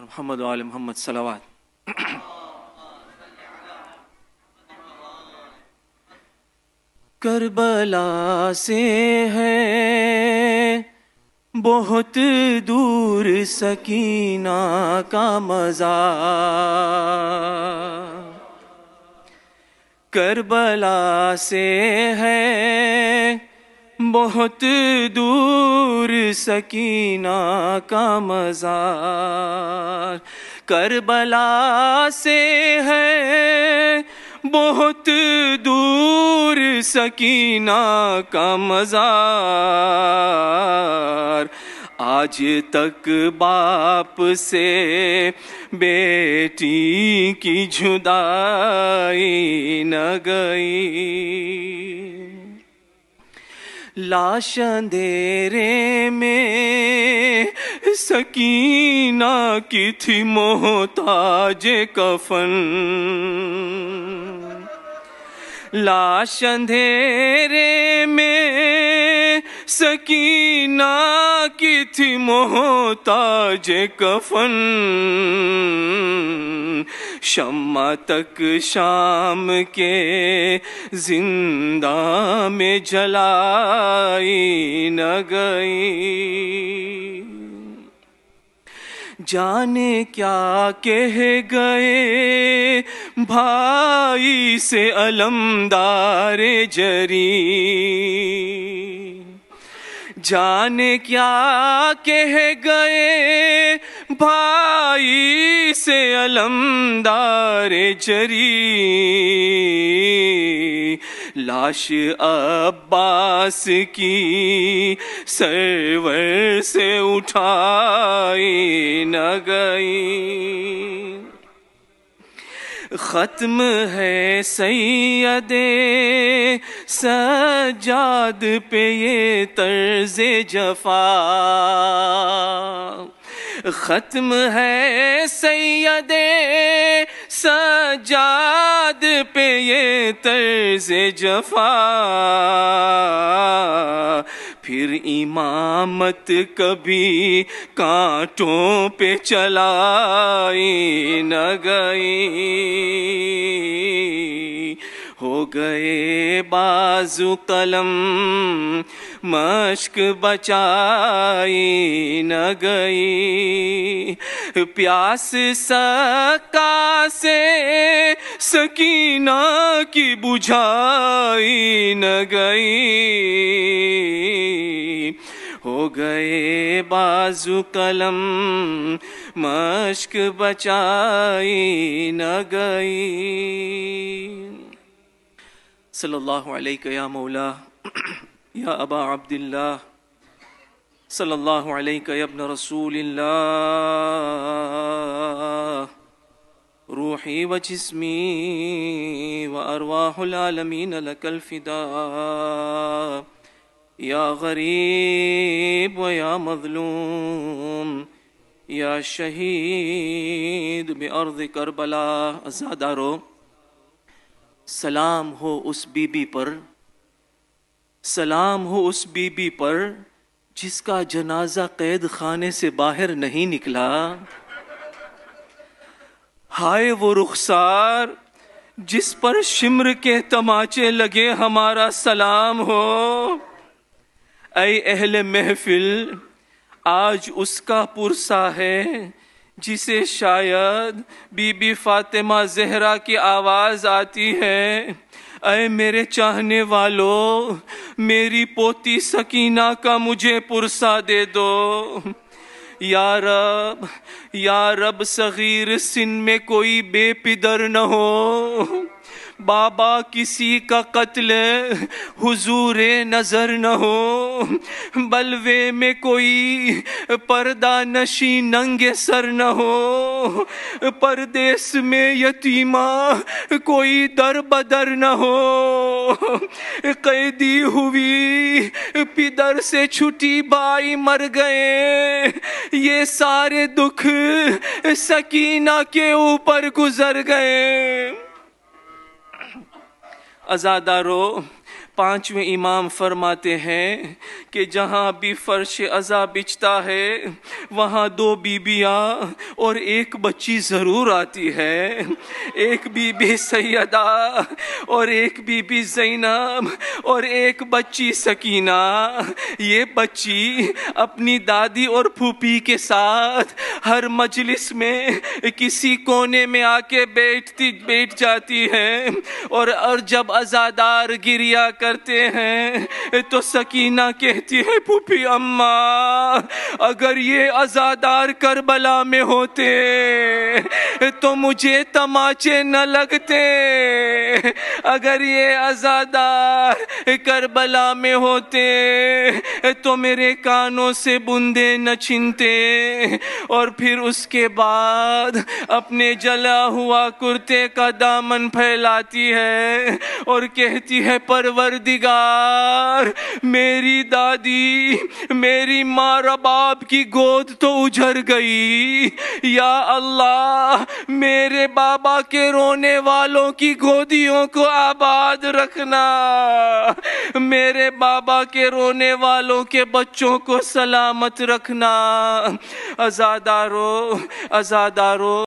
محمد و آل محمد صلوات۔ کربلا سے ہے بہت دور سکینہ کا مزار، کربلا سے ہے بہت دور سکینہ کا مزار، کربلا سے ہے بہت دور سکینہ کا مزار، آج تک باپ سے بیٹی کی جدائی نہ گئی، لاش اندھیرے میں سکینہ کی تھی محتاج کفن، لاش اندھیرے میں سکینہ کی تھی محتاج کفن، شمع تک شام کے زندہ میں جلائی نہ گئی، جانے کیا کہہ گئے بھائی سے علمدار جری، جانے کیا کہہ گئے بھائی سے علمدار جری، لاش عباس کی سرور سے اٹھائی نہ گئی، ختم ہے سید سجاد پہ یہ طرز جفا، ختم ہے سید سجاد پہ یہ طرز جفا، پھر امامت کبھی کانٹوں پہ چلائی نہ گئی، ہو گئے بازو قلم مشق بچائی نہ گئی، پیاس سکا سے سکینہ کی بجھائی نہ گئی، ہو گئے بازو قلم مشق بچائی نہ گئی۔ صلی اللہ علیہ یا مولا یا ابا عبداللہ، صلی اللہ علیہ یا ابن رسول اللہ، روحی و جسمی و ارواح العالمین لک الفداء، یا غریب و یا مظلوم یا شہید بارض کربلا۔ عزادارو، سلام ہو اس بی بی پر، سلام ہو اس بی بی پر جس کا جنازہ قید خانے سے باہر نہیں نکلا، ہائے وہ رخسار جس پر شمر کے تماچے لگے، ہمارا سلام ہو۔ اے اہل محفل، آج اس کا پرسا ہے جسے شاید بی بی فاطمہ زہرا کی آواز آتی ہے، اے میرے چاہنے والو، میری پوتی سکینہ کا مجھے پرسا دے دو۔ یا رب صغیر سن میں کوئی بے پدر نہ ہو، بابا کسی کا قتل حضور نظر نہ ہو، بلوے میں کوئی پردہ نشی ننگے سر نہ ہو، پردیس میں یتیمہ کوئی در بدر نہ ہو، قیدی ہوئی پدر سے چھٹی بائی مر گئے، یہ سارے دکھ سکینہ کے اوپر گزر گئے۔ عزادارو، پانچویں امام فرماتے ہیں کہ جہاں بھی فرش عزا بچھتا ہے وہاں دو بیبیاں اور ایک بچی ضرور آتی ہے، ایک بی بی سیدہ اور ایک بی بی زینب اور ایک بچی سکینہ۔ یہ بچی اپنی دادی اور پھوپھی کے ساتھ ہر مجلس میں کسی کونے میں آ کے بیٹھ جاتی ہے، اور جب عزادار گریا کرتے ہیں تو سکینہ کہتی ہے پھوپھی اماں اگر یہ عزادار کربلا میں ہوتے تو مجھے تماچے نہ لگتے، اگر یہ عزادار کربلا میں ہوتے تو میرے کانوں سے بندے نہ چھنتے۔ اور پھر اس کے بعد اپنے جلا ہوا کرتے کا دامن پھیلاتی ہے اور کہتی ہے پروردگار میری دادی میری ماں رباب کی گود تو اجڑ گئی، یا اللہ میرے بابا کے رونے والوں کی گودیوں کو آباد رکھنا، میرے بابا کے رونے والوں کے بچوں کو سلامت رکھنا۔ عزادارو